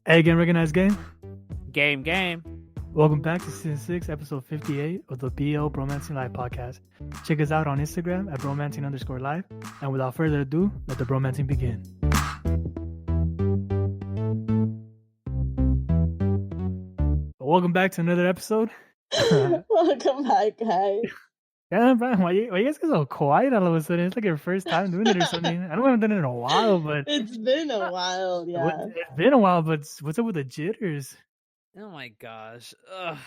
Hey, again, recognized game. Game. Welcome back to season 6, episode 58 of the BL Bromancing Live podcast. Check us out on Instagram at bromancing_live. And without further ado, let the bromancing begin. Welcome back to another episode. Welcome back, guys. Yeah, Brian, why you guys get so quiet all of a sudden? It's like your first time doing it or something. I know we haven't done it in a while, but It's been a while, yeah. It's been a while, but what's up with the jitters? Oh my gosh. Ugh.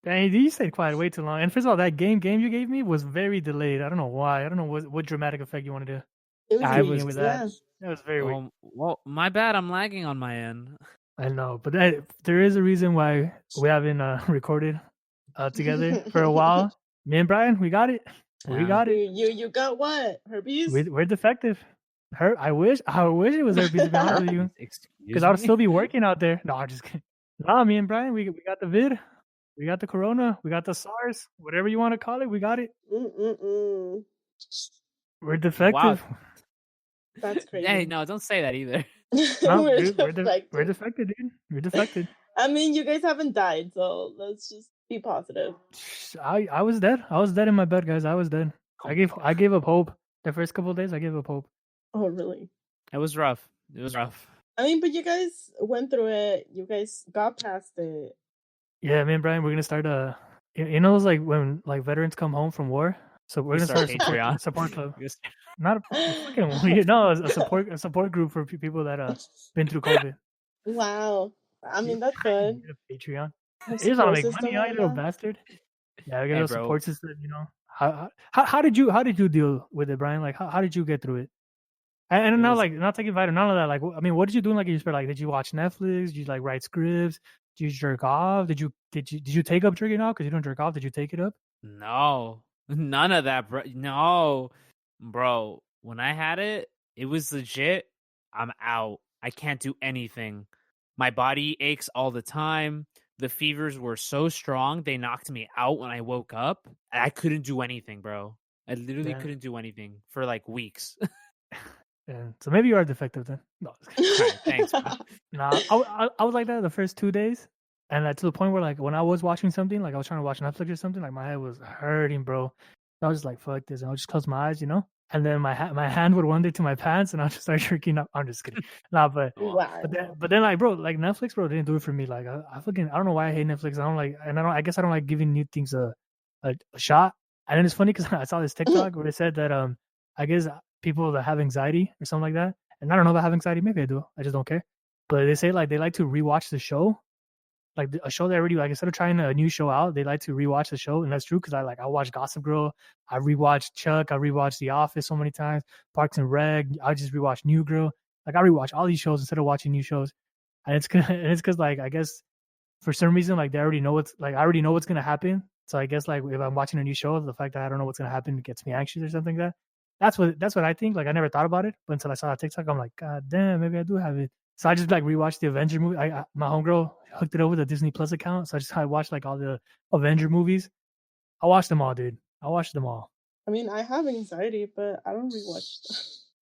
Dang, you stayed quiet way too long. And first of all, that game you gave me was very delayed. I don't know why. I don't know what dramatic effect you wanted to. It was I weird, was with that. That was very weird. Well, my bad. I'm lagging on my end. I know, but there is a reason why we haven't recorded together for a while. Me and Brian, we got it. We got it. You got what? Herpes? We're defective. I wish it was herpes, to be honest with you, because I would still be working out there. No, I'm just kidding. No, me and Brian, we got the vid, we got the corona, we got the SARS, whatever you want to call it, we got it. We're defective. Wow. That's crazy. Hey, no, don't say that either. No, we're defected, dude. We're defected. I mean, you guys haven't died, so let's just be positive. I was dead. I was dead in my bed, guys. I was dead. I gave up hope. The first couple of days, I gave up hope. Oh, really? It was rough. I mean, but you guys went through it. You guys got past it. Yeah, me and Brian, we're gonna start you know, those like when like veterans come home from war. So we're gonna start a Patreon support club. Not a fucking no, a support group for people that been through COVID. Wow. I mean, that's good. Patreon. Here's how to make money, you little bastard. Yeah, we got a support system. You know, how did you deal with it, Brian? Like, how did you get through it? And now, like, not taking vitamin, none of that. Like, I mean, what did you do? Like, did you watch Netflix? Did you like write scripts? Did you jerk off? Did you take up jerking off? Because you don't jerk off. Did you take it up? No, none of that, bro. No, bro. When I had it, it was legit. I'm out. I can't do anything. My body aches all the time. The fevers were so strong, they knocked me out when I woke up. I couldn't do anything, bro. I literally couldn't do anything for like weeks. Yeah, so maybe you are defective then. No, right, thanks. Nah, I was like that the first 2 days, and to the point where like when I was watching something, like I was trying to watch Netflix or something, like my head was hurting, bro. I was just like, fuck this, and I would just close my eyes, you know. And then my hand would wander to my pants, and I'll just start jerking up. I'm just kidding. Nah, but then like, bro, like Netflix, bro, didn't do it for me. Like I don't know why I hate Netflix. I guess I don't like giving new things a shot. And then it's funny because I saw this TikTok where they said that I guess people that have anxiety or something like that, and I don't know if I have anxiety. Maybe I do. I just don't care. But they say like they like to rewatch the show. Like a show that already, like, instead of trying a new show out, they like to rewatch the show, and that's true because I watch Gossip Girl, I rewatched Chuck, I rewatched The Office so many times, Parks and Rec, I just rewatched New Girl. Like I rewatch all these shows instead of watching new shows, and it's because like I guess for some reason like I already know what's gonna happen. So I guess like if I'm watching a new show, the fact that I don't know what's gonna happen gets me anxious or something like that. That's what I think. Like I never thought about it, but until I saw that TikTok, I'm like, God damn, maybe I do have it. So I just like rewatched the Avenger movie. My homegirl hooked it up with a Disney Plus account, so I watched like all the Avenger movies. I watched them all, dude. I watched them all. I mean, I have anxiety, but I don't rewatch stuff.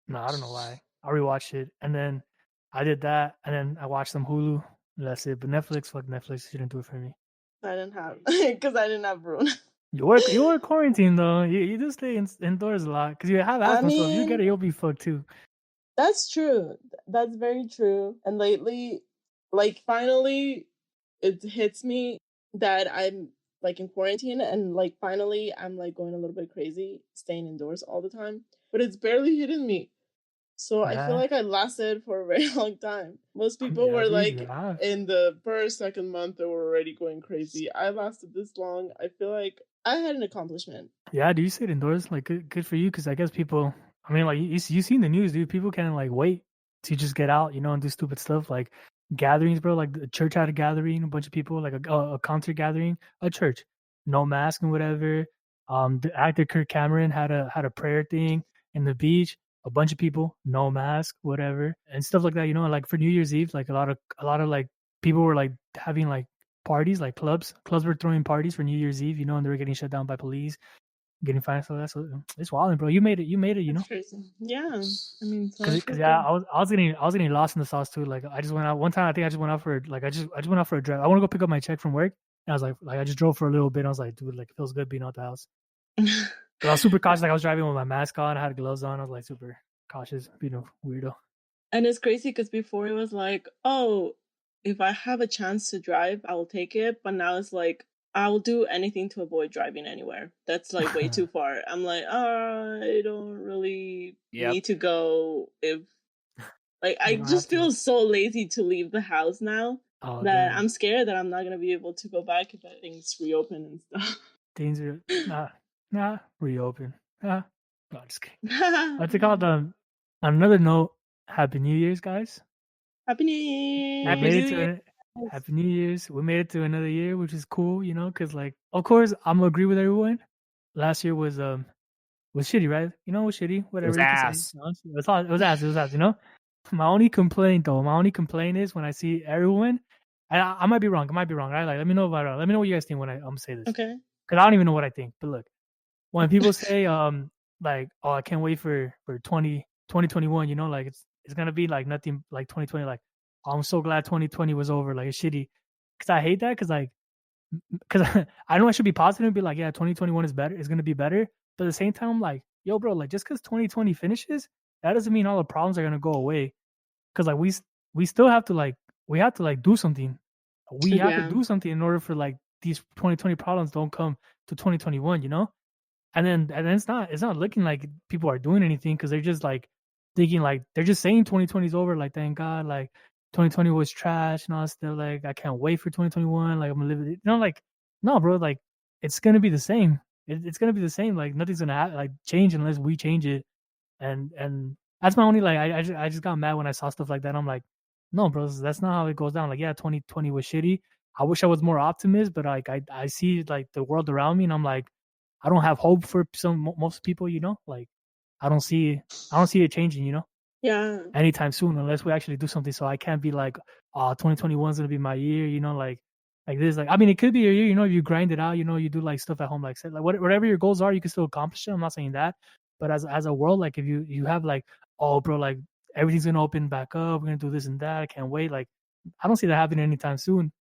No, I don't know why. I rewatched it, and then I did that, and then I watched some Hulu. That's it. But Netflix, fuck Netflix. She didn't do it for me. I didn't have because I didn't have room. You were quarantined though. You do stay indoors a lot because you have asthma. So if you get it, you'll be fucked too. That's true. That's very true. And lately, like finally, it hits me that I'm like in quarantine, and like finally, I'm like going a little bit crazy, staying indoors all the time. But it's barely hitting me. So I feel like I lasted for a very long time. Most people were like in the first, second month, they were already going crazy. I lasted this long. I feel like I had an accomplishment. Yeah, do you stay indoors? Like, good for you, because I guess people. I mean, like you seen the news, dude. People can't like wait to just get out, you know, and do stupid stuff like gatherings, bro. Like the church had a gathering, a bunch of people, like a concert gathering, a church, no mask and whatever. The actor Kirk Cameron had a prayer thing in the beach. A bunch of people, no mask, whatever, and stuff like that. You know, like for New Year's Eve, like a lot of like people were like having like parties, like clubs were throwing parties for New Year's Eve. You know, and they were getting shut down by police. getting finance. So that's it's wild, bro. You made it. You know. That's crazy. Yeah, I mean, so Cause yeah, I was getting lost in the sauce too. Like I just went out one time. I think I just went out for like I just went out for a drive. I want to go pick up my check from work. And I was like I just drove for a little bit. And I was like, dude, like it feels good being out the house. But I was super cautious. Like I was driving with my mask on. I had gloves on. I was like super cautious, being a weirdo. And it's crazy because before it was like, oh, if I have a chance to drive, I will take it. But now it's like, I will do anything to avoid driving anywhere. That's like way too far. I'm like, I don't really need to go if like I just feel so lazy to leave the house now that I'm scared that I'm not gonna be able to go back if things reopen and stuff. Things are not reopen. No, just kidding. What's it called? On another note, Happy New Year's, guys. Happy New Year. Happy New Year. Happy New Year's. We made it to another year, which is cool, you know, because like of course I'm gonna agree with everyone. Last year was shitty, right? You know, it was shitty. Whatever. It was ass. It was ass. It was ass. You know. My only complaint is when I see everyone. I might be wrong. Right? Like, let me know what you guys think when I'm say this. Okay. Because I don't even know what I think. But look, when people say like, oh, I can't wait for 2021. You know, like it's gonna be like nothing like 2020. Like, oh, I'm so glad 2020 was over. Like it's shitty. Because I hate that. Because I know I should be positive and be like, yeah, 2021 is better. It's gonna be better. But at the same time, I'm like, yo, bro, like just because 2020 finishes, that doesn't mean all the problems are gonna go away. Because like we still have to do something. We have to do something in order for like these 2020 problems don't come to 2021. You know, and then it's not looking like people are doing anything because they're just like thinking like they're just saying 2020 is over. Like thank God, like 2020 was trash and all that stuff. Like I can't wait for 2021. Like I'm gonna live it. You know, like no, bro. Like it's gonna be the same. It's gonna be the same. Like nothing's gonna like change unless we change it. And that's my only like I just got mad when I saw stuff like that. I'm like, no, bro, that's not how it goes down. Like yeah, 2020 was shitty. I wish I was more optimist, but like I see like the world around me and I'm like, I don't have hope for most people. You know, like I don't see it changing. You know. Yeah. Anytime soon, unless we actually do something. So I can't be like, oh, 2021 is gonna be my year, you know, like this. Like I mean, it could be your year, you know, if you grind it out, you know, you do like stuff at home, like whatever your goals are, you can still accomplish it. I'm not saying that, but as a world, like if you have like, oh, bro, like everything's gonna open back up, we're gonna do this and that. I can't wait. Like I don't see that happening anytime soon.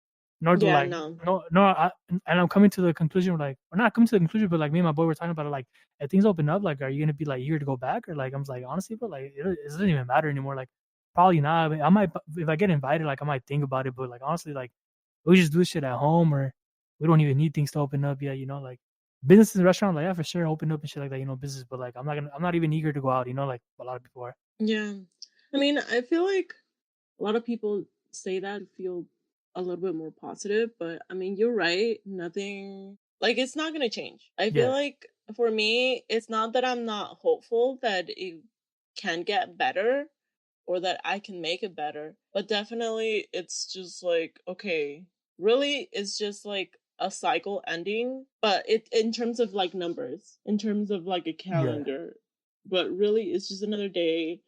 Nor do no. And I'm coming to the conclusion, like, or not coming to the conclusion, but like me and my boy were talking about it, like, if things open up, like, are you gonna be like eager to go back, or like, I'm like, honestly, but like, it doesn't even matter anymore. Like, probably not. I mean, I might, if I get invited, like, I might think about it, but like, honestly, like, we just do shit at home, or we don't even need things to open up yet, you know, like, businesses and restaurants, like, yeah, for sure, open up and shit like that, you know, business, but like, I'm not even eager to go out, you know, like a lot of people are. Yeah, I mean, I feel like a lot of people say that feel a little bit more positive, but I mean, you're right. Nothing like it's not gonna change. I feel like for me, it's not that I'm not hopeful that it can get better or that I can make it better, but definitely it's just like, okay, really, it's just like a cycle ending, but it in terms of like numbers, in terms of like a calendar, but really, it's just another day.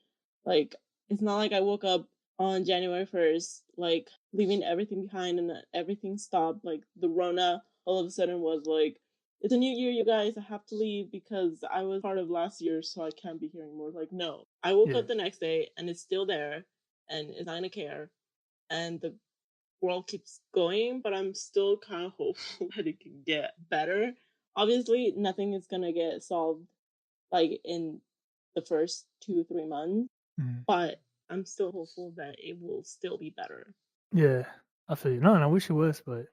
Like it's not like I woke up on January 1st, like leaving everything behind and everything stopped. Like the Rona all of a sudden was like, it's a new year, you guys, I have to leave because I was part of last year, so I can't be here anymore. Like, no. I woke up the next day and it's still there and it's not gonna care. And the world keeps going, but I'm still kind of hopeful that it can get better. Obviously, nothing is gonna get solved like in the first 2-3 months, but I'm still hopeful that it will still be better. Yeah, I feel you. No, I wish it was, but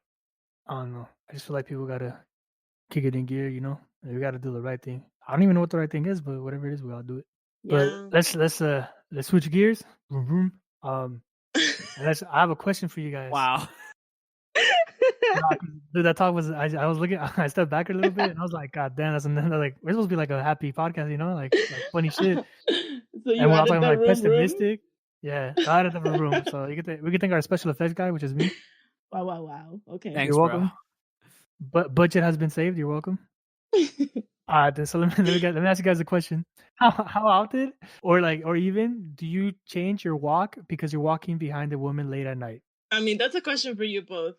I don't know. I just feel like people gotta kick it in gear, you know. We gotta do the right thing. I don't even know what the right thing is, but whatever it is, we all do it. Yeah. But let's switch gears. And I have a question for you guys. Wow. Dude, that talk was I was looking. I stepped back a little bit and I was like, God damn, that's another like we're supposed to be like a happy podcast, you know, like funny shit. So you and we're all talking like pessimistic. Yeah, I added the room. So we could thank our special effects guy, which is me. Wow. Okay. Thanks, you're welcome. But budget has been saved. You're welcome. So let me ask you guys a question. How often, or even, do you change your walk because you're walking behind a woman late at night? I mean, that's a question for you both.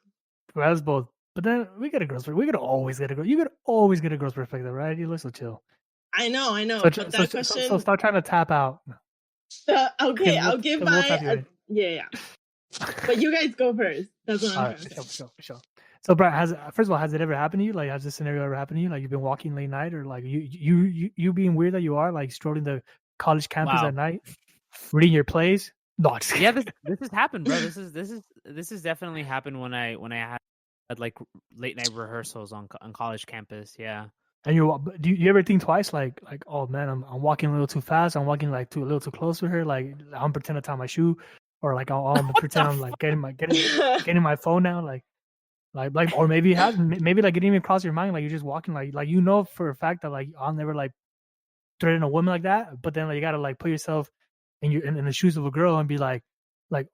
Well, that's both. But then we get a girl's. We could always get a girl. You could always get a girl's perspective, right? You look so chill. I know, So, but that so question. stop trying to tap out. Okay, I'll give we'll tap you my in. yeah. But you guys go first. That's what I'm trying to say. For sure. So, Brian, first of all, has it ever happened to you? Like, has this scenario ever happened to you? Like, you've been walking late night, or like you being weird that you are, like strolling the college campus Wow. at night, reading your plays. No, just Yeah, this has happened, bro. This has definitely happened when I had like late night rehearsals on college campus. Yeah. And do you ever think twice, like, oh man, I'm walking a little too fast. I'm walking like a little too close to her. Like, I'm pretending to tie my shoe, or like I'm pretend I'm like getting my phone now, like, or maybe it has, maybe like it didn't even cross your mind, like you're just walking, like you know for a fact that like I'll never like threaten a woman like that, but then like you gotta like put yourself in the shoes of a girl and be like,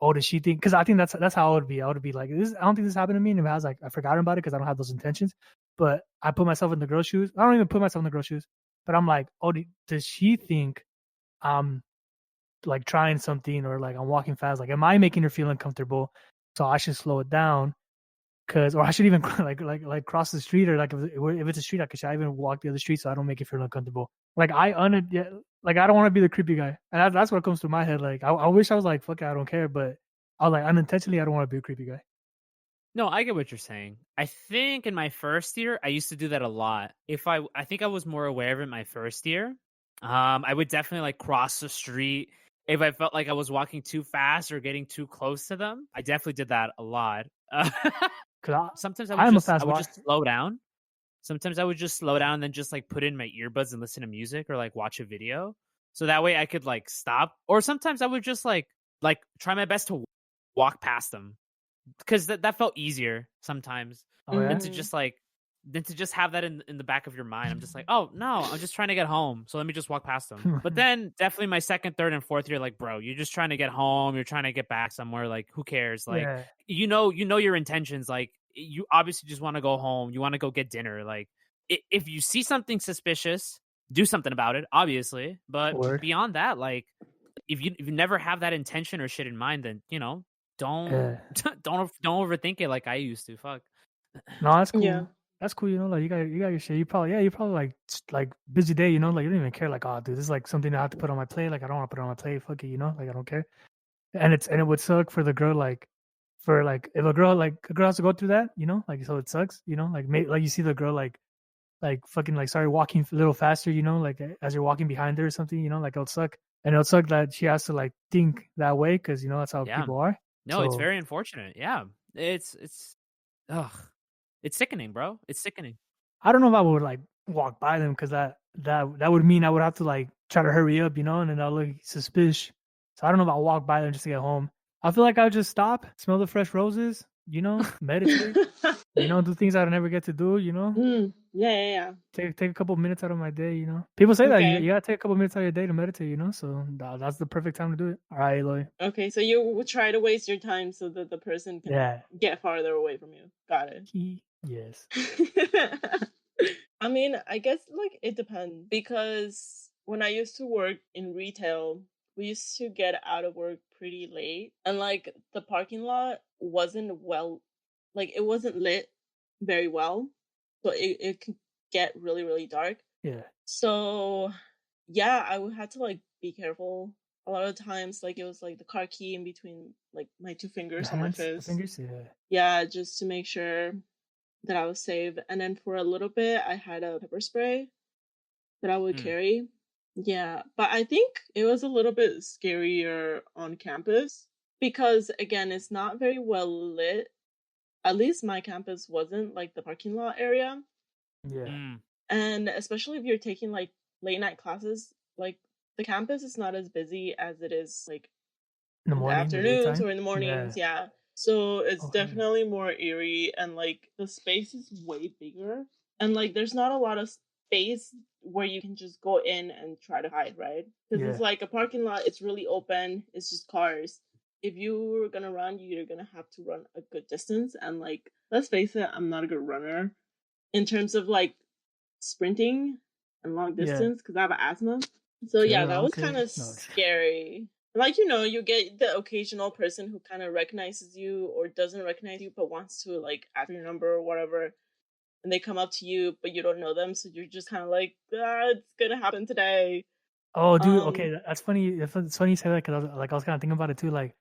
oh, does she think? Because I think that's how I would be. I would be like, this. I don't think this happened to me, and if it has, like, I forgot about it because I don't have those intentions. But I put myself in the girl's shoes. I don't even put myself in the girl's shoes, but I'm like, oh, does she think I'm like trying something, or like I'm walking fast? Like, am I making her feel uncomfortable? So I should slow it down, or I should even like cross the street, or like if it's a street, should I even walk the other street so I don't make it feel uncomfortable? Like like I don't want to be the creepy guy, and that's what comes to my head. Like I wish I was like, fuck it, I don't care, but I was like, unintentionally, I don't want to be a creepy guy. No, I get what you're saying. I think in my first year, I used to do that a lot. I think I was more aware of it my first year. I would definitely like cross the street if I felt like I was walking too fast or getting too close to them. I definitely did that a lot. Sometimes I would just slow down. Sometimes I would just slow down and then just like put in my earbuds and listen to music or like watch a video. So that way I could like stop. Or sometimes I would just like try my best to walk past them, because that felt easier sometimes than to just have that in the back of your mind. I'm just like, oh no, I'm just trying to get home, so let me just walk past them. But then definitely my second, third, and fourth year, like, bro, you're just trying to get home, you're trying to get back somewhere, like, who cares? Like, you know your intentions. Like, you obviously just want to go home, you want to go get dinner. Like, if you see something suspicious, do something about it, obviously. But beyond that, like, if you never have that intention or shit in mind, then don't overthink it like I used to. Fuck. No, that's cool. Yeah. That's cool. Like you got your shit. You probably like busy day. Like you don't even care. Like, oh, dude, this is like something I have to put on my plate. Like, I don't want to put it on my plate. Fuck it. Like, I don't care. And it would suck for the girl. Like, if a girl has to go through that. Like, so it sucks. Like you see the girl like fucking like started walking a little faster. Like as you're walking behind her or something. Like it'll suck. And it'll suck that she has to like think that way because that's how people are. No, it's very unfortunate. Yeah, it's sickening, bro. It's sickening. I don't know if I would like walk by them because that would mean I would have to like try to hurry up, and then I'll look suspicious. So I don't know if I'll walk by them just to get home. I feel like I'll just stop, smell the fresh roses, meditate, do things I never get to do, Yeah. Take a couple minutes out of my day, People say that you gotta take a couple minutes out of your day to meditate, so that's the perfect time to do it. All right, Eloy. Okay, so you would try to waste your time so that the person can get farther away from you. Got it. Yes. I mean, I guess like it depends, because when I used to work in retail, we used to get out of work pretty late, and like the parking lot wasn't it wasn't lit very well, so it could get really, really dark. Yeah. So yeah, I would have to like be careful. A lot of times, like, it was like the car key in between like my two fingers on my fist. Yeah, just to make sure that I was safe. And then for a little bit, I had a pepper spray that I would carry. Yeah, but I think it was a little bit scarier on campus because, again, it's not very well lit. At least my campus wasn't, like the parking lot area. Yeah. And especially if you're taking like late night classes, like the campus is not as busy as it is like in the afternoons or in the mornings. Yeah. So it's definitely more eerie, and like the space is way bigger, and like there's not a lot of space where you can just go in and try to hide, right? Because it's like a parking lot, it's really open, it's just cars. If you were gonna run, you're gonna have to run a good distance, and like, let's face it, I'm not a good runner in terms of like sprinting and long distance because I have asthma. So yeah, that was kind of scary. Like, you get the occasional person who kind of recognizes you or doesn't recognize you, but wants to like ask your number or whatever. And they come up to you, but you don't know them. So you're just kind of like, it's going to happen today. Oh, dude. Um, Okay, that's funny. It's funny you say that because I was kind of thinking about it too. Like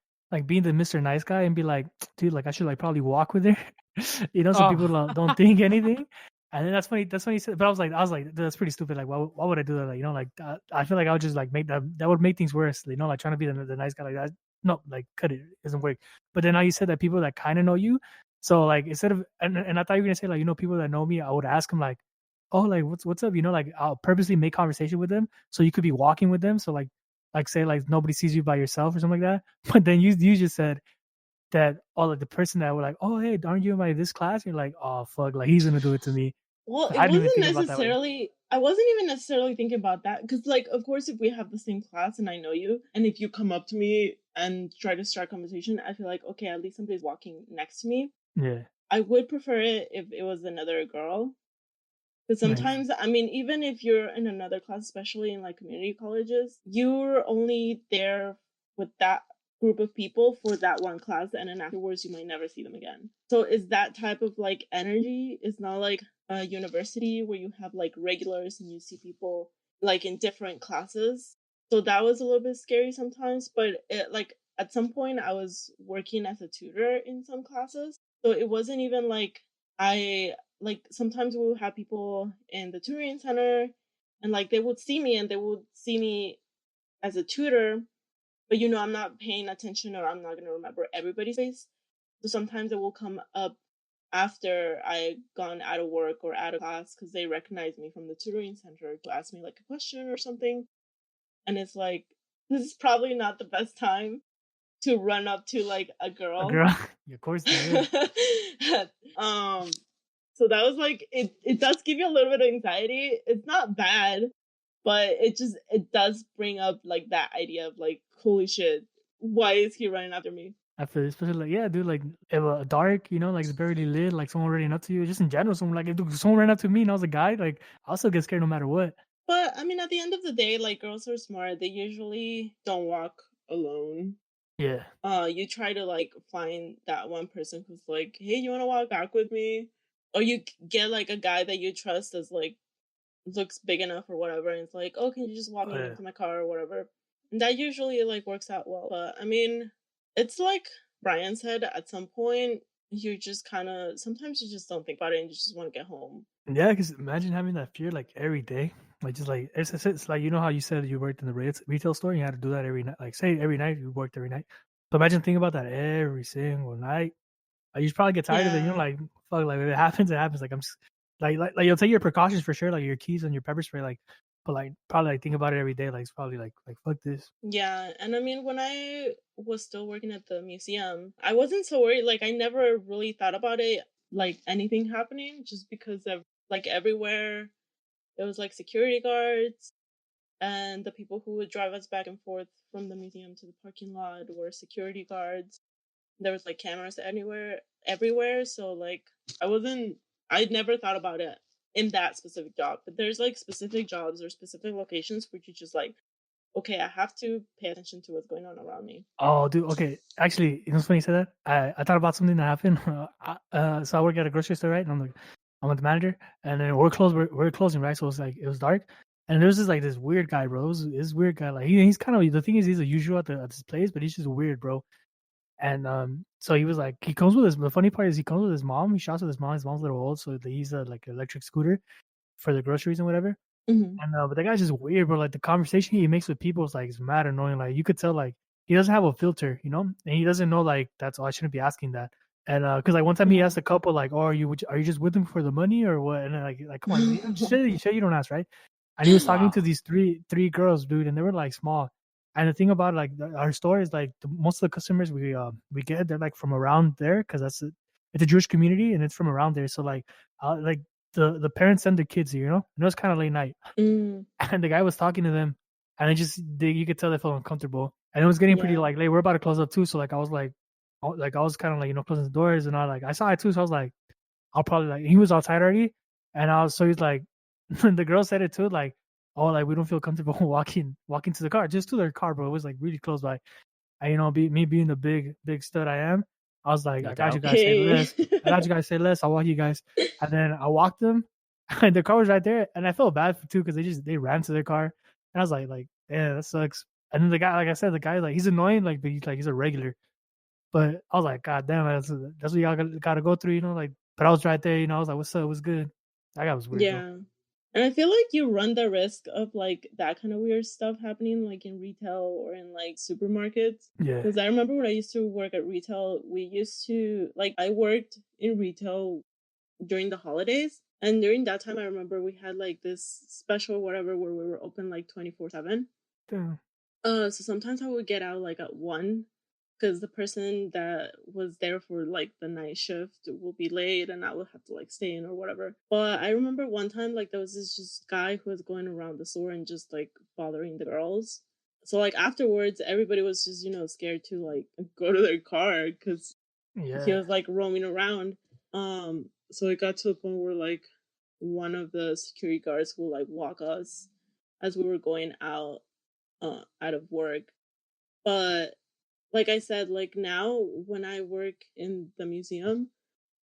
being the Mr. Nice Guy and be like, dude, like I should like probably walk with her, so people Oh, don't think anything. And then that's funny. That's funny you said. But I was like, dude, that's pretty stupid. Like, why would I do that? Like, like I feel like I would just like make that would make things worse. Like trying to be the nice guy like that. No, like cut it. It doesn't work. But then now you said that people that kind of know you. So like instead of and I thought you were gonna say like people that know me, I would ask them like, oh, like what's up? Like I'll purposely make conversation with them so you could be walking with them. So like say like nobody sees you by yourself or something like that. But then you just said that like the person that were like, oh hey, aren't you in my this class? You're like, oh fuck, like he's gonna do it to me. well, So it I didn't even wasn't think about that way. necessarily, I wasn't even necessarily thinking about that. Because, like, of course, if we have the same class and I know you, and if you come up to me and try to start a conversation, I feel like, okay, at least somebody's walking next to me. Yeah, I would prefer it if it was another girl. Because nice. sometimes, I mean, even if you're in another class, especially in like community colleges, you're only there with that group of people for that one class, and then afterwards, you might never see them again. So, is that type of like energy? It's not like a university where you have like regulars and you see people like in different classes. So, that was a little bit scary sometimes, but like at some point, I was working as a tutor in some classes. So, it wasn't even like I like sometimes we would have people in the tutoring center and like they would see me and they would see me as a tutor, but I'm not paying attention or I'm not going to remember everybody's face. So sometimes it will come up after I gone out of work or out of class because they recognize me from the tutoring center to ask me like a question or something. And it's like, this is probably not the best time to run up to like a A girl. girl, of course not. Yeah. um So that was like it does give you a little bit of anxiety. It's not bad, but it does bring up like that idea of like, holy shit, why is he running after me? I feel especially like yeah, dude. Like if dark, like it's barely lit, like someone running up to you. Just in general, someone like if someone ran up to me and I was a guy, like I'll still get scared no matter what. But I mean, at the end of the day, like girls are smart. They usually don't walk alone. Yeah. You try to like find that one person who's like, hey, you want to walk back with me? Or you get like a guy that you trust as like looks big enough or whatever, and it's like, oh, can you just walk me Yeah. to my car or whatever? And that usually like works out well. But I mean, it's like Brian said, at some point you just kind of sometimes you just don't think about it and you just want to get home. Yeah, because imagine having that fear like every day. Like just like it's like how you said you worked in the retail store and you had to do that every night. Like say every night you worked every night. But imagine thinking about that every single night. You probably get tired of it. Yeah. Like fuck. Like if it happens, it happens. Like I'm like you'll take your precautions for sure. Like your keys and your pepper spray. Like, but like probably like think about it every day. Like it's probably like fuck this. Yeah, and I mean, when I was still working at the museum, I wasn't so worried. Like, I never really thought about it, like anything happening, just because of like everywhere there was like security guards, and the people who would drive us back and forth from the museum to the parking lot were security guards. There was like cameras everywhere. So like, I'd never thought about it in that specific job, but there's like specific jobs or specific locations where you just like, okay, I have to pay attention to what's going on around me. Oh, dude. Okay, actually, it's funny you said that. I thought about something that happened. So I work at a grocery store, right? And I'm the manager, and then we're closed. We're closing, right? So it was dark, and there was this weird guy, bro. This weird guy, like he's kind of the thing is he's a usual at this place, but he's just weird, bro. And so he was like, he comes with his. The funny part is he comes with his mom. He shops with his mom. His mom's a little old, so he's a like electric scooter for the groceries and whatever. Mm-hmm. And but the guy's just weird, bro. Like the conversation he makes with people is like it's mad annoying. Like you could tell like he doesn't have a filter, and he doesn't know like that's I shouldn't be asking that. And because like one time he asked a couple like, "Oh, are you just with him for the money or what?" And then, like come on, you don't ask, right? And he was talking wow. to these three girls, dude, and they were like small. And the thing about like our store is like most of the customers we get they're like from around there because it's a Jewish community and it's from around there. So like the parents send their kids here, and it was kind of late night. Mm, And the guy was talking to them, and you could tell they felt uncomfortable, and it was getting pretty yeah. like late. We're about to close up too, so like I was I was kind of like closing the doors, and I saw it too, so I was like, I'll probably like he was outside already, and he's like, the girl said it too, like, oh, like we don't feel comfortable walking to the car, just to their car, bro. It was like really close by. And me being the big stud I am, I was like, No I got you doubt. guys, say Hey. less. I got you guys, say less. I'll walk you guys. And then I walked them, and the car was right there, and I felt bad too because they ran to their car, and I was like, yeah, that sucks. And then the guy, like I said, the guy like he's annoying, like but he's a regular. But I was like, God damn, that's what y'all gotta go through, like. But I was right there, I was like, what's up, what's good? That guy was weird, bro. Yeah. And I feel like you run the risk of like that kind of weird stuff happening like in retail or in like supermarkets. Yeah. Because I remember when I used to work at retail, we used to like I worked in retail during the holidays. And during that time I remember we had like this special whatever where we were open like 24/7. Damn. So sometimes I would get out like at 1 because the person that was there for like the night shift will be late and I would have to like stay in or whatever. But I remember one time like there was this just guy who was going around the store and just like bothering the girls. So like afterwards everybody was just scared to like go to their car because he Yeah. was like roaming around. So it got to the point where like one of the security guards will like walk us as we were going out of work. But like I said, like now when I work in the museum,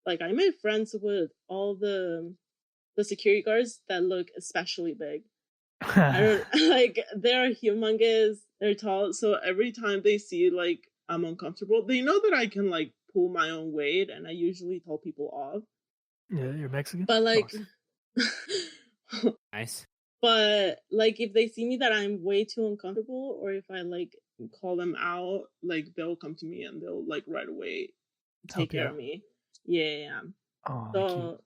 like I made friends with all the security guards that look especially big. I don't like they're humongous, they're tall, so every time they see like I'm uncomfortable, they know that I can like pull my own weight and I usually tell people off. Yeah, you're Mexican? But like Nice. but like if they see me that I'm way too uncomfortable or if I like call them out, like they'll come to me and they'll like right away take care of me. Yeah. Oh, So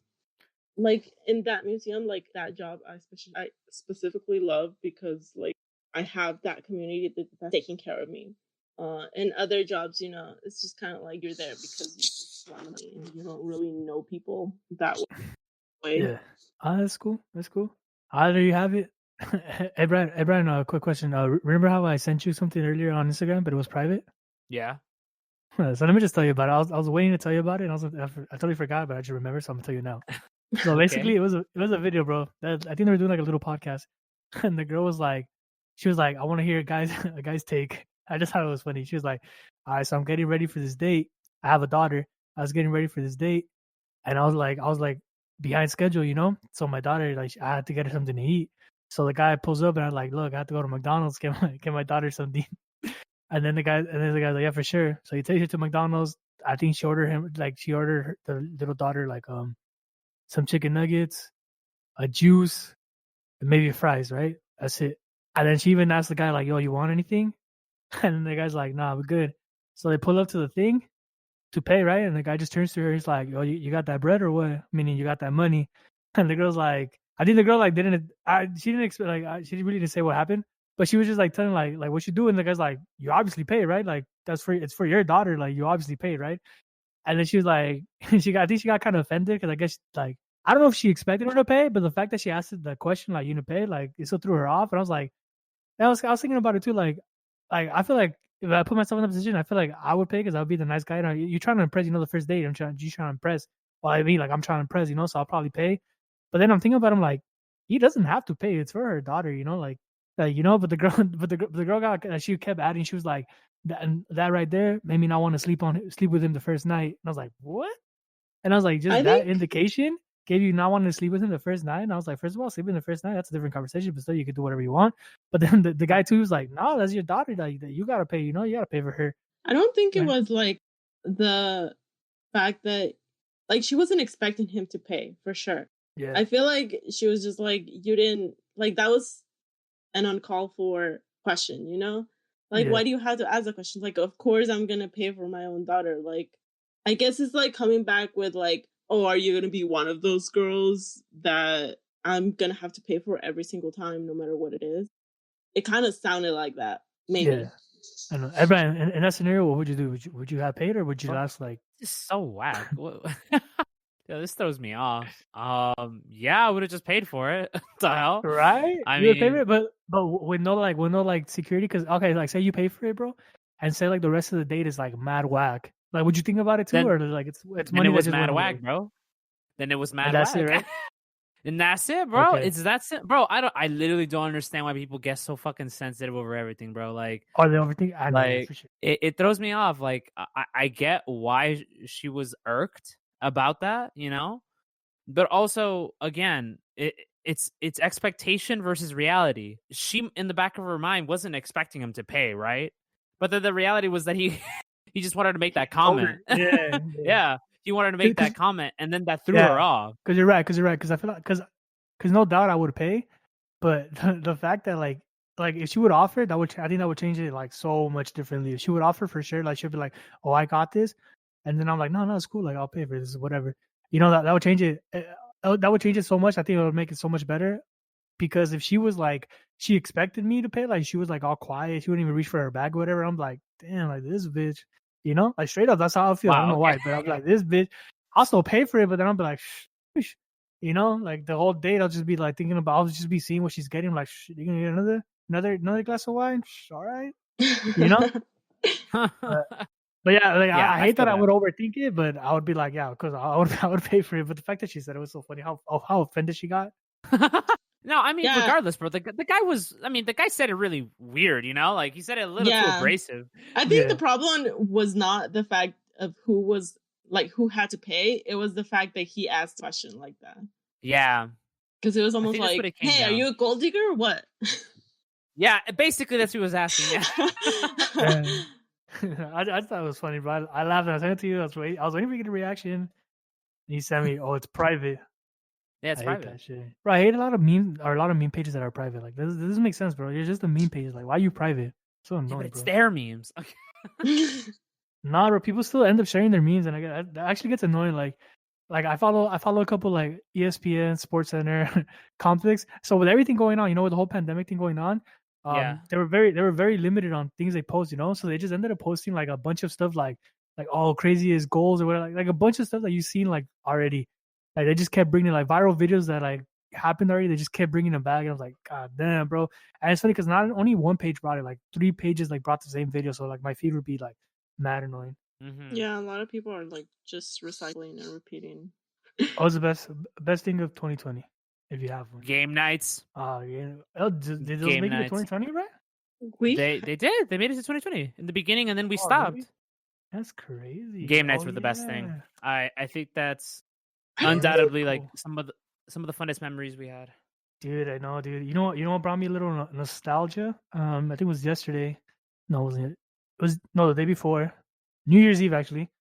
like in that museum, like that job I specifically love because like I have that community that's taking care of me. And other jobs, it's just kind of like you're there because you just want money and you don't really know people that way. yeah. That's cool. That's cool. There you have it. Hey Brian, a quick question. Remember how I sent you something earlier on Instagram, but it was private? Yeah. So let me just tell you about it. I was waiting to tell you about it, and I totally forgot, but I just remember, so I'm gonna tell you now. So basically, it was a video, bro. I think they were doing like a little podcast, and the girl was like, she was like, I want to hear a guy's take. I just thought it was funny. She was like, all right, so I'm getting ready for this date. I have a daughter. I was getting ready for this date, and I was like behind schedule. So my daughter, like, I had to get her something to eat. So the guy pulls up, and I'm like, look, I have to go to McDonald's get my daughter something. And then the guy's like, yeah, for sure. So he takes her to McDonald's. I think she ordered the little daughter like some chicken nuggets, a juice, and maybe fries, right? That's it. And then she even asked the guy like, yo, you want anything? And then the guy's like, nah, we're good. So they pull up to the thing to pay, right? And the guy just turns to her. He's like, yo, you got that bread or what? Meaning you got that money. And the girl's like, I think the girl like she didn't expect she really didn't say what happened. But she was just like telling like what you do, and the guy's like, you obviously pay, right? Like it's for your daughter, like you obviously paid, right? And then she was like, I think she got kind of offended because I guess like I don't know if she expected her to pay, but the fact that she asked the question like you to pay, like it still threw her off. And I was like, I was thinking about it too, like I feel like if I put myself in that position, I feel like I would pay because I would be the nice guy. You're trying to impress, the first date. You trying to impress. Well, I mean, like I'm trying to impress, so I'll probably pay. But then I'm thinking about him like he doesn't have to pay. It's for her daughter, like But the girl, the girl got she kept adding. She was like that right there made me not want to sleep with him the first night. And I was like, what? And I was like, just that indication gave you not wanting to sleep with him the first night. And I was like, first of all, sleeping the first night, that's a different conversation, but still you could do whatever you want. But then the guy too was like, no, that's your daughter that you gotta pay, you gotta pay for her. I don't think it was like the fact that like she wasn't expecting him to pay for sure. Yeah. I feel like she was just like, you didn't like that was an uncalled for question, Like why do you have to ask a question? Like, of course I'm gonna pay for my own daughter. Like I guess it's like coming back with like, oh, are you gonna be one of those girls that I'm gonna have to pay for every single time, no matter what it is? It kind of sounded like that, maybe. Yeah. I know. Brian, in that scenario, what would you do? Would you have paid or would you ask like? This is so whack. Yeah, this throws me off. Yeah, I would have just paid for it. What the hell? Right? I you mean, would pay for it, but with no security. Because okay, like say you pay for it, bro, and say like the rest of the date is like mad whack. Like, would you think about it too, or like it's money? It was mad whack, bro. Then it was mad that's whack. It, right? And that's it, bro. Okay. It's that's it, bro. I literally don't understand why people get so fucking sensitive over everything, bro. Like, Are they overthinking? I know, yeah, like for sure. it throws me off. Like, I get why she was irked about that, you know, but also again, it's expectation versus reality. She, in the back of her mind, wasn't expecting him to pay, right? But then the reality was that he he just wanted to make that comment. Yeah, Yeah, he wanted to make that comment, and then that threw her off. Because you're right. Because I feel like because no doubt I would pay, but the fact that like if she would offer, that would I think that would change it like so much differently. If she would offer for sure, like she'd be like, "Oh, I got this," and then I'm like, "No, it's cool. Like I'll pay for this, whatever." You know that would change it. That would change it so much. I think it would make it so much better. Because if she was like she expected me to pay, like she was like all quiet, she wouldn't even reach for her bag or whatever. I'm like, damn, like this bitch, you know, like straight up, that's how I feel. I don't know why, but I'm like, this bitch, I'll still pay for it, but then I'll be like, shh, you know, like the whole date, I'll just be like thinking about, I'll just be seeing what she's getting. I'm like, you gonna get another glass of wine? All right, you know. But yeah, like Yeah, I hate that I that. would overthink it, but I would be like, yeah, because I would pay for it. But the fact that she said it was so funny, how offended she got. No, I mean, Yeah. regardless, bro. The guy was. I mean, the guy said it really weird. You know, like he said it a little too abrasive. I think the problem was not the fact of who had to pay. It was the fact that he asked a question like that. Yeah, because it was almost like, "Hey, are you a gold digger or what?" Yeah, basically that's what he was asking. Yeah. I thought it was funny, bro. I laughed. I sent it to you. I was waiting for you to get a reaction. And he sent me, "Oh, it's private." Yeah, it's private. Hate that shit. Bro, I hate a lot of meme pages that are private. Like this doesn't make sense, bro. You're just a meme page. Like, why are you private? So annoying, but it's bro. their memes. Okay. Nah, bro. People still end up sharing their memes, and that actually gets annoying. Like I follow a couple like ESPN, Sports Center, conflicts. So with everything going on, you know, with the whole pandemic thing going on, they were very limited on things they post, you know. So they just ended up posting like a bunch of stuff like all craziest goals or whatever, like a bunch of stuff that you've seen like already. Like they just kept bringing like viral videos that like happened already. They just kept bringing them back, and I was like, God damn, bro. And it's funny because not only one page brought it, like 3 pages like brought the same video. So like my feed would be like mad annoying. Mm-hmm. Yeah, a lot of people are like just recycling and repeating. What was the best thing of 2020? If you have one. Game nights. Yeah. Oh, did those make it to 2020, right? They did. They made it to 2020 in the beginning, and then we stopped. Really? That's crazy. Game nights were the best thing. I think that's undoubtedly like some of the funnest memories we had. Dude, I know, dude. You know what brought me a little nostalgia? I think it was yesterday. No, wasn't it? It was the day before. New Year's Eve actually.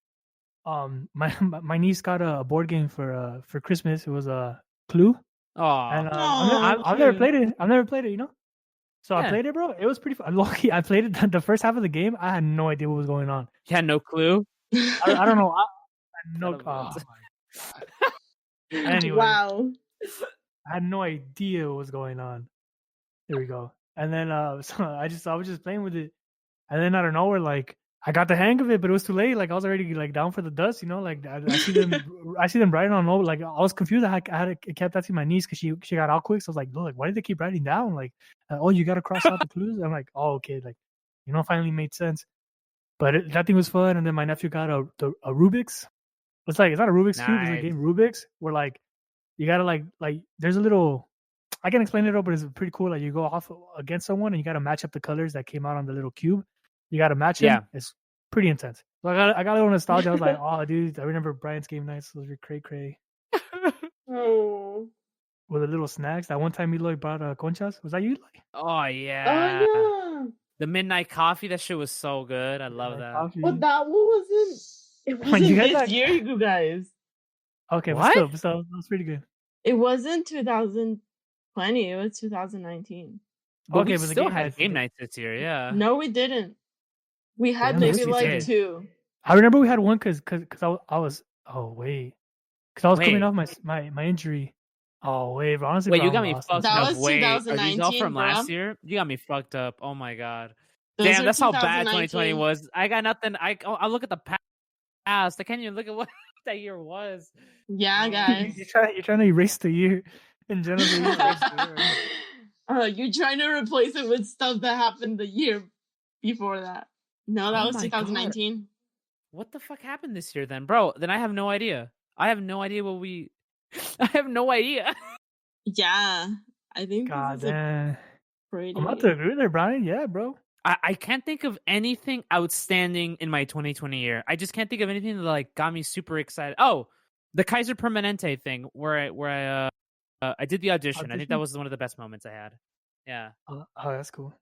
My niece got a board game for Christmas. It was a Clue. Oh, and I've never played it. You know. So I played it, bro. It was pretty fun. Lucky I played it the first half of the game. I had no idea what was going on. You had no clue. I don't know. I had no. Oh my god. Anyway, wow. I had no idea what was going on. There we go. And then so I was just playing with it, and then out of nowhere, like I got the hang of it, but it was too late. Like I was already like down for the dust, you know. Like I see them, I see them writing on low. Like I was confused. I kept asking my niece because she got out quick. So I was like, look, why did they keep writing down? Like, oh, you got to cross out the clues. I'm like, oh, okay. Like, you know, finally made sense. But that thing was fun. And then my nephew got a Rubik's. It's not a Rubik's cube. It's a game Rubik's where like you gotta like there's a little. I can explain it all, but it's pretty cool. Like you go off against someone and you gotta match up the colors that came out on the little cube. You gotta match them. Yeah. It's pretty intense. So I got a little nostalgia. I was like, oh, dude, I remember Brian's game nights. Those were cray. Oh. With the little snacks. That one time Eloy brought conchas. Was that you, Eloy? Oh yeah. Oh yeah. The midnight coffee. That shit was so good. I love that. Coffee. But that wasn't. It wasn't this year, you guys. Okay, what? But still, that was pretty good. It wasn't 2020. It was 2019. But okay, we still had game nights this year. Yeah. No, we didn't. We had maybe like 2. I remember we had one because I was. Oh wait, because I was coming off my injury. Oh wait, but honestly, wait, you got me fucked up. That was 2019. Are these all from last year? You got me fucked up. Oh my god. Damn, that's how bad 2020 was. I got nothing. I look at the past. I can't even look at what that year was. Yeah, guys. You're trying to erase the year in general. You're trying to replace it with stuff that happened the year before that. No, that was 2019. God. What the fuck happened this year then, bro? Then I have no idea. I have no idea. Yeah, I think this God is a damn. I'm about to pretty. agree there, Brian. Yeah, bro. I can't think of anything outstanding in my 2020 year. I just can't think of anything that like got me super excited. Oh, the Kaiser Permanente thing where I did the audition. I think that Audition? was one of the best moments I had. Yeah. Oh, that's cool.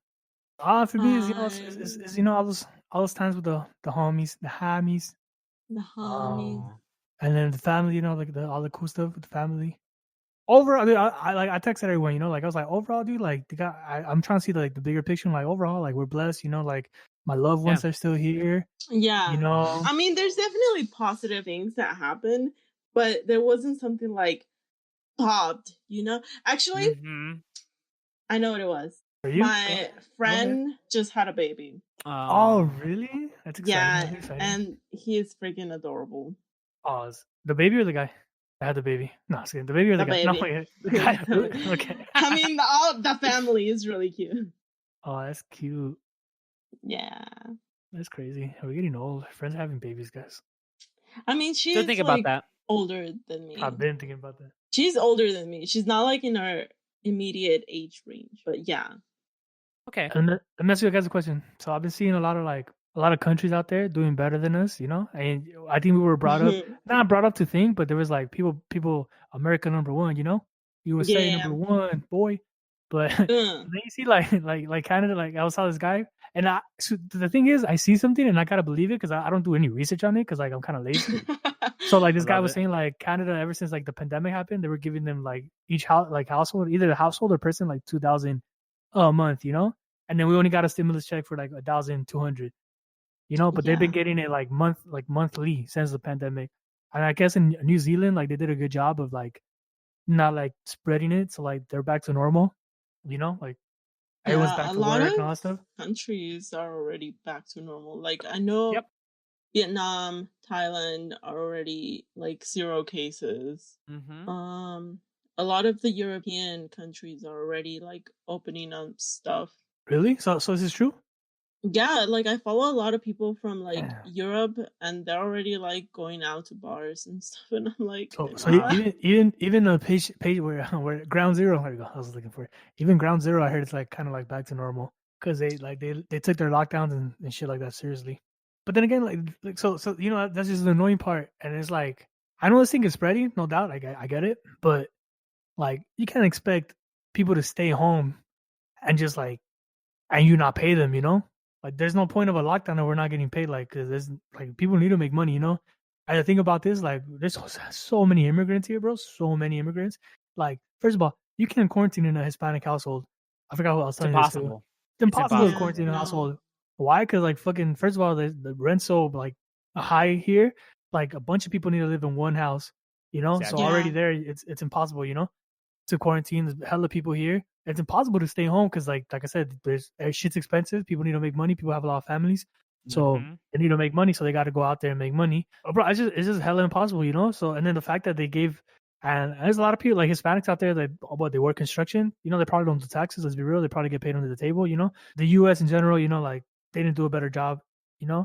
For me, is I all those times with the homies, the homies, the um, homie. and then the family. Like all the cool stuff with the family. Overall, dude, I texted everyone. Like I was like, overall, dude, like the guy. I'm trying to see like the bigger picture. Like overall, like we're blessed. Like my loved Yeah. ones are still here. Yeah. know. I mean, there's definitely positive things that happen, but there wasn't something like popped, Actually, Mm-hmm. I know what it was. For you? My Go ahead. friend just had a baby. Oh, really? That's exciting. Yeah, That's exciting. and he is freaking adorable. Oh, the baby or the guy? I had the baby. No, I was kidding. The baby or the guy? No, baby. wait, the guy. Okay. I mean, all the family is really cute. Oh, that's cute. Yeah. That's crazy. We're getting old. Friends are having babies, guys. I mean, Still she's think about like that. older than me. I've been thinking about that. She's older than me. She's not like in our immediate age range, but yeah. Okay. And let me ask you guys a question. So I've been seeing a lot of countries out there doing better than us, and I think we were brought up, not brought up to think, but there was like people, America number one, USA Yeah. number one, boy. But then you see like Canada, like I saw this guy, and so the thing is, I see something and I gotta believe it because I don't do any research on it because like I'm kind of lazy. So like this guy was saying like Canada, ever since like the pandemic happened, they were giving them like each household, either the household or person, like 2,000 a month, and then we only got a stimulus check for like 1,200, but they've been getting it like monthly since the pandemic. And I guess in New Zealand, like they did a good job of like not like spreading it, so like they're back to normal, like everyone's back to work and all that stuff. Countries are already back to normal. Like I know Vietnam, Thailand are already like 0 cases. Mm-hmm. A lot of the European countries are already like opening up stuff. Really? So this is true? Yeah, like I follow a lot of people from like Europe, and they're already like going out to bars and stuff, and I'm like, so even the page where Ground Zero, there you go. I was looking for it. Even Ground Zero, I heard it's like kind of like back to normal because they took their lockdowns and shit like that seriously. But then again, like so that's just the annoying part, and it's like I know this thing is spreading, no doubt. Like I get it, but like you can't expect people to stay home and just like and you not pay them, Like there's no point of a lockdown that we're not getting paid, like because there's like people need to make money, I think about this, like there's so many immigrants here, bro. So many immigrants. Like first of all, you can't quarantine in a Hispanic household. I forgot what I was telling you this to. It's impossible to quarantine in a household. Why? Because like fucking first of all, the rent's so like high here. Like a bunch of people need to live in one house, So already there, it's impossible, to quarantine. There's hella people here. It's impossible to stay home because, like I said, there's shit's expensive. People need to make money. People have a lot of families, so they need to make money. So they got to go out there and make money. Bro, it's just hella impossible, So and then the fact that they gave, and there's a lot of people like Hispanics out there that they work construction. They probably don't do taxes. Let's be real. They probably get paid under the table. The U.S. in general, like they didn't do a better job.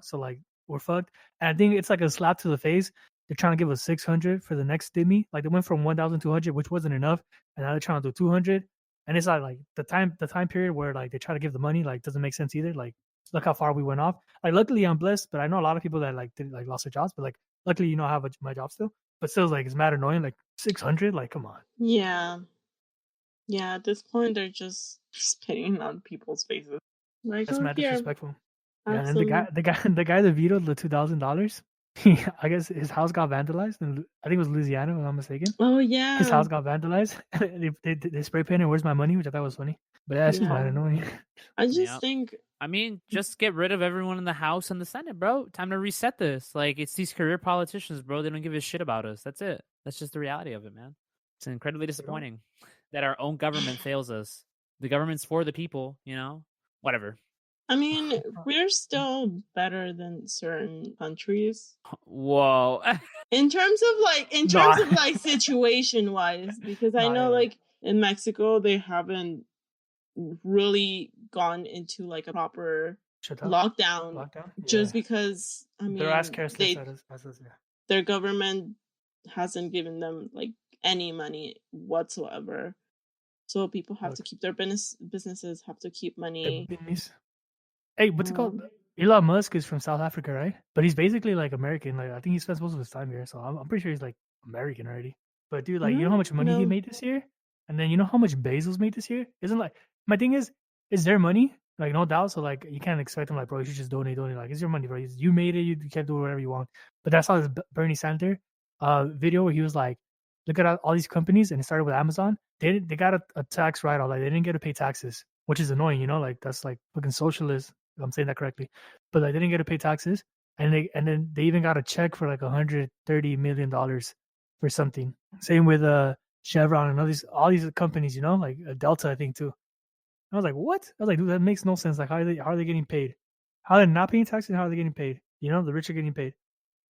So like we're fucked. And I think it's like a slap to the face. They're trying to give us 600 for the next stimmy. Like they went from 1,200, which wasn't enough, and now they're trying to do 200. And it's like the time period where like they try to give the money like doesn't make sense either. Like look how far we went off. Like luckily I'm blessed, but I know a lot of people that like did like lost their jobs. But like luckily I have my job still. But still like it's mad annoying. Like 600, like come on. Yeah. At this point they're just spitting on people's faces. Like that's mad disrespectful. Yeah, and the guy that vetoed the $2,000. I guess his house got vandalized, and I think it was Louisiana, if I'm not mistaken. Oh yeah, his house got vandalized. they spray painted "Where's my money," which I thought was funny. But yeah, it's mad annoying. I just think. I mean, just get rid of everyone in the House and the Senate, bro. Time to reset this. Like it's these career politicians, bro. They don't give a shit about us. That's it. That's just the reality of it, man. It's incredibly disappointing that our own government fails us. The government's for the people, Whatever. I mean, we're still better than certain countries. Whoa. in terms of situation wise, because I know like in Mexico they haven't really gone into like a proper lockdown just because I mean they're as careless as us, their government hasn't given them like any money whatsoever. So people have to Look. keep their businesses have to keep money. Business. Hey, what's it called? Um, Elon Musk is from South Africa, right? But he's basically like American. Like I think he spends most of his time here, so I'm pretty sure he's like American already. But dude, like you know how much money he no. made this year, and then you know how much Bezos made this year. Isn't like my thing is, it's their money, like no doubt. So like you can't expect him like, bro, you should just donate. Like it's your money, bro. You made it. You can't do whatever you want. But I saw this Bernie Sanders video where he was like, look at all these companies, and it started with Amazon. They got a tax write-off. Like they didn't get to pay taxes, which is annoying. You know, like that's like fucking socialist. If I'm saying that correctly, but like they didn't get to pay taxes, and then they even got a check for like $130 million for something. Same with Chevron and all these companies, you know, like Delta, I think too. I was like, what? I was like, dude, that makes no sense. Like, how are they getting paid? How are they not paying taxes? And how are they getting paid? You know, the rich are getting paid.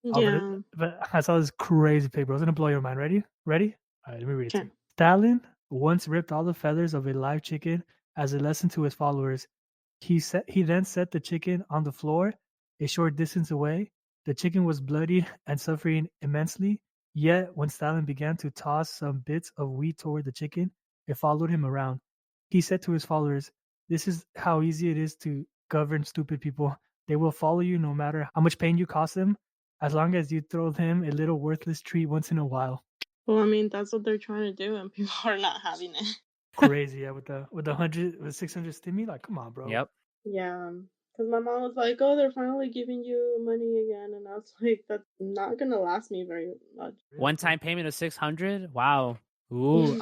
Oh, Yeah. but I saw this crazy paper. It's gonna blow your mind. Ready? Ready? All right, let me read it to Okay. you. Stalin once ripped all the feathers of a live chicken as a lesson to his followers. He then set the chicken on the floor a short distance away. The chicken was bloody and suffering immensely. Yet, when Stalin began to toss some bits of wheat toward the chicken, it followed him around. He said to his followers, "This is how easy it is to govern stupid people. They will follow you no matter how much pain you cause them, as long as you throw them a little worthless treat once in a while." Well, I mean, that's what they're trying to do, and people are not having it. Crazy, yeah, with the 600 stimmy, like, come on, bro. Yep. Yeah. Because my mom was like, oh, they're finally giving you money again. And I was like, that's not going to last me very much. One-time payment of 600. Wow. Ooh.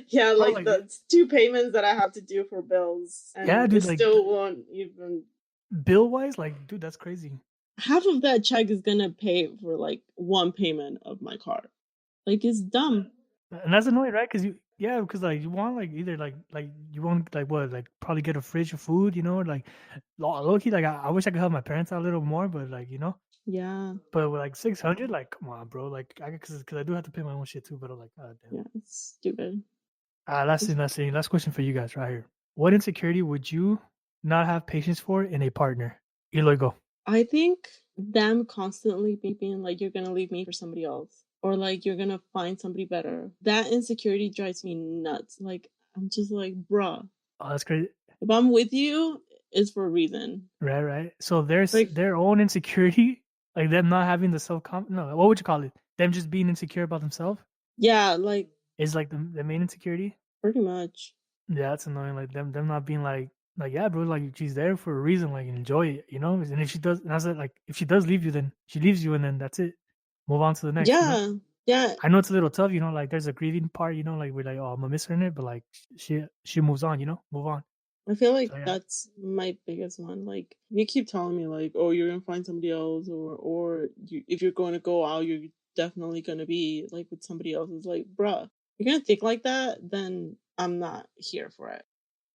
Yeah, Bro, like like, that's 2 payments that I have to do for bills. And yeah, it dude, like still won't even. bill wise, like, dude, that's crazy. Half of that check is going to pay for like 1 payment of my car. Like, it's dumb. And that's annoying, right? Because like you want like either like you want like what, like probably get a fridge of food, you know, like low key, like I wish I could help my parents out a little more, but like, you know, Yeah. but with like 600, like, come on, bro, like because I do have to pay my own shit too, but I'm like, oh damn. Yeah, it's stupid. Last question for you guys right here. What insecurity would you not have patience for in a partner? Eloy, go. I think them constantly being like, you're gonna leave me for somebody else, or like you're gonna find somebody better. That insecurity drives me nuts. Like, I'm just like, bruh, Oh, that's crazy. if I'm with you, it's for a reason. Right. So there's Like, their own insecurity, like them not having the no, what would you call it? Them just being insecure about themselves yeah, like is like the main insecurity. pretty much. Yeah, that's annoying. Like them not being like yeah, bro, like she's there for a reason. Like enjoy it, you know. And if she does, and I said like if she does leave you, then she leaves you, and then that's it. Move on to the next. You know? Yeah, yeah. I know it's a little tough, you know. Like there's a grieving part, you know. Like we're like, oh, I'm gonna miss her in it, but like she moves on, you know. Move on. I feel like So, yeah. that's my biggest one. Like, you keep telling me like, oh, you're gonna find somebody else, or if you're going to go out, you're definitely gonna be like with somebody else. It's like, bruh, you're gonna think like that, then I'm not here for it.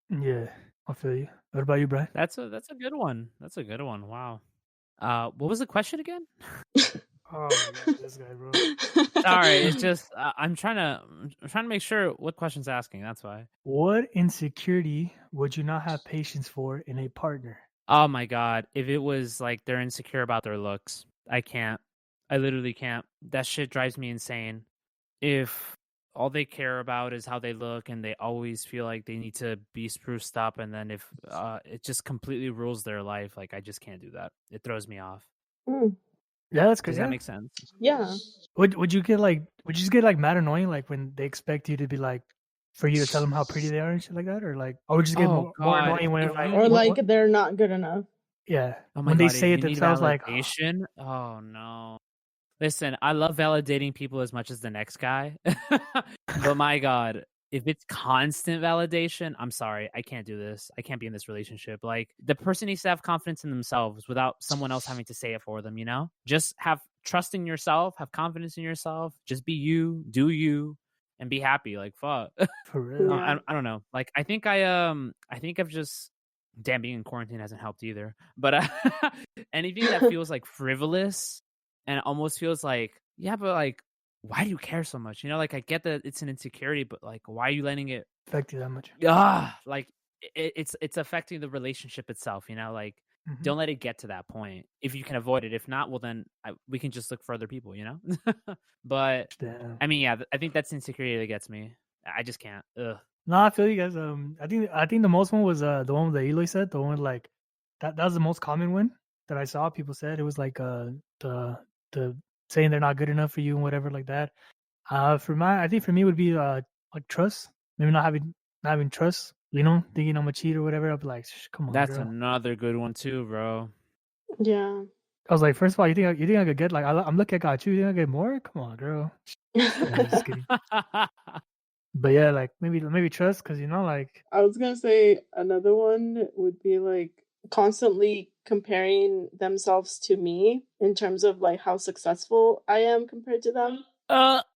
Yeah, I feel you. What about you, Brian? That's a good one. That's a good one. Wow. What was the question again? Oh my god, this guy, bro. Sorry, it's just I'm trying to make sure what question's asking. That's why. What insecurity would you not have patience for in a partner? Oh my god, if it was like they're insecure about their looks, I can't. I literally can't. That shit drives me insane. If all they care about is how they look and they always feel like they need to be spruced up, and then if it just completely rules their life, like I just can't do that. It throws me off. Mm, Yeah, that's Does crazy. that make sense? yeah. Would you just get like mad annoying, like when they expect you to be like, for you to tell them how pretty they are and shit like that, or like, or would you just get Oh, more God. annoying when If like, you- Or like what- they're not good enough. yeah, Oh my when god, they if say you it need themselves, like, validation. Oh no. Listen, I love validating people as much as the next guy. But my god, if it's constant validation, I'm sorry, I can't do this. I can't be in this relationship. Like, the person needs to have confidence in themselves without someone else having to say it for them, you know? Just have trust in yourself, have confidence in yourself, just be you, do you, and be happy. Like, fuck. for real. Yeah. I don't know. Like, I think I've just, damn, being in quarantine hasn't helped either. But anything that feels like frivolous and it almost feels like, yeah, but like, why do you care so much? You know, like I get that it's an insecurity, but like, why are you letting it Affect you that much? like it's affecting the relationship itself, you know? Like, don't let it get to that point if you can avoid it. If not, well then we can just look for other people, you know? But Damn. I mean, yeah, I think that's insecurity that gets me. I just can't. Ugh. No, I feel you guys. I think the most one was the one that Eloy said. The one like that was the most common one that I saw. People said it was like the saying they're not good enough for you and whatever like that. I think for me would be like trust. Maybe not having trust. You know, thinking I'm a cheat or whatever. I'd be like, come on, That's girl. another good one too, bro. Yeah. I was like, first of all, you think I could get like I'm looking at you. You think I get more? Come on, girl. Yeah, just kidding. But yeah, like maybe trust, because you know, like I was gonna say another one would be like constantly comparing themselves to me in terms of like how successful I am compared to them.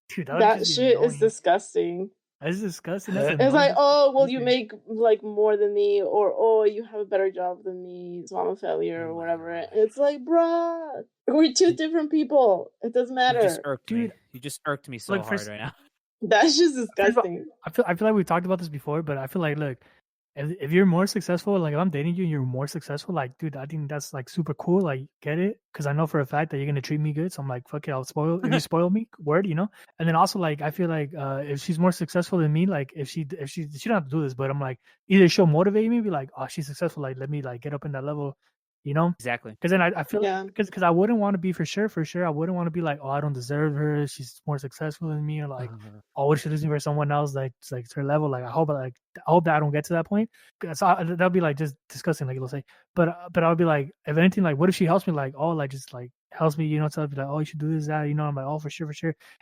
dude, that would That just be shit is annoying. disgusting. That's disgusting. That's It's like, annoying. oh, well, you make like more than me, or oh, you have a better job than me, so I'm a failure Oh or my whatever. gosh. It's like, bruh, we're two different people. It doesn't You just matter. irked me. Dude, You just irked me so like, hard right now. That's just I feel, disgusting. I feel like we talked about this before, but I feel like, look, if you're more successful, like if I'm dating you and you're more successful, like, dude, I think that's like super cool. Like, get it? Because I know for a fact that you're gonna treat me good. So I'm like, fuck it, I'll spoil. If you spoil me, word, you know. And then also, like, I feel like if she's more successful than me, like if she don't have to do this, but I'm like, either she'll motivate me, be like, oh, she's successful, like let me like get up in that level, you know. Exactly. Because then I feel Yeah. because I wouldn't want to be for sure. I wouldn't want to be like, oh, I don't deserve her. She's more successful than me, or like, oh, what she losing for someone else, like it's like her level. Like I hope that I don't get to that point. Cause that'd be like just disgusting, like you'll say. But I would be like, if anything, like what if she helps me, like oh, like just like helps me, you know, to be like, oh, you should do this, that, you know. I'm like, oh, for sure,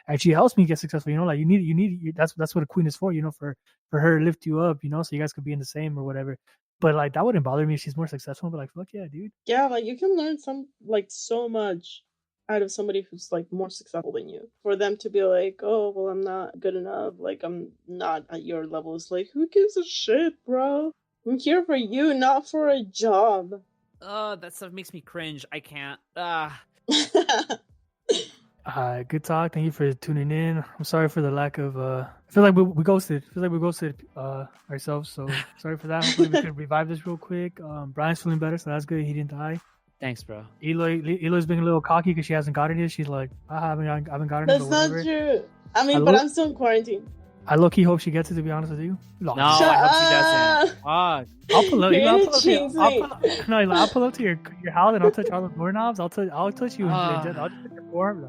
and she helps me get successful, you know. Like you need that's what a queen is for, you know, for her to lift you up, you know, so you guys could be in the same or whatever. But like that wouldn't bother me if she's more successful. But like, fuck yeah, dude. Yeah, like you can learn so much out of somebody who's like more successful than you. For them to be like, oh, well, I'm not good enough, like I'm not at your level. It's like, who gives a shit, bro? I'm here for you, not for a job. Oh, that stuff makes me cringe. I can't. Good talk. Thank you for tuning in. I'm sorry for the lack of. I feel like we ghosted. Ourselves. So sorry for that. Hopefully we could revive this real quick. Brian's feeling better, so that's good. He didn't die. Thanks, bro. Eloy's being a little cocky because she hasn't gotten it. She's like, I haven't gotten it. That's not true. I mean, but I'm still in quarantine. I low-key hope she gets it, to be honest with you. No, I hope she doesn't. Fuck. I'll pull up. I'll pull up to your house and I'll touch all the doorknobs. I'll touch you. I'll just touch your form.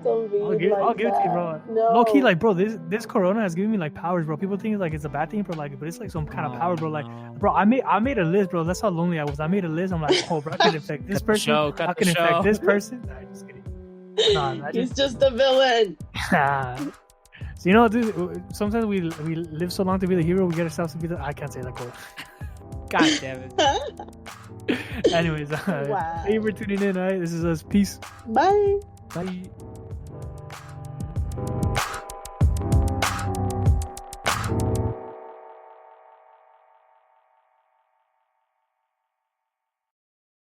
Don't be I'll give it to you, bro. No. Low key, like, bro, this corona has given me like powers, bro. People think like it's a bad thing, bro. Like, but it's like some kind of power, bro. Like, bro, I made a list, bro. That's how lonely I was. I made a list. I'm like, oh, bro, I can infect this person. I can infect this person. Nah, just kidding. He's just the villain. So you know, dude, sometimes we live so long to be the hero, we get ourselves to be I can't say that quote. God damn it. Anyways, wow. thank you for tuning in. All right, this is us. Peace. Bye. Bye.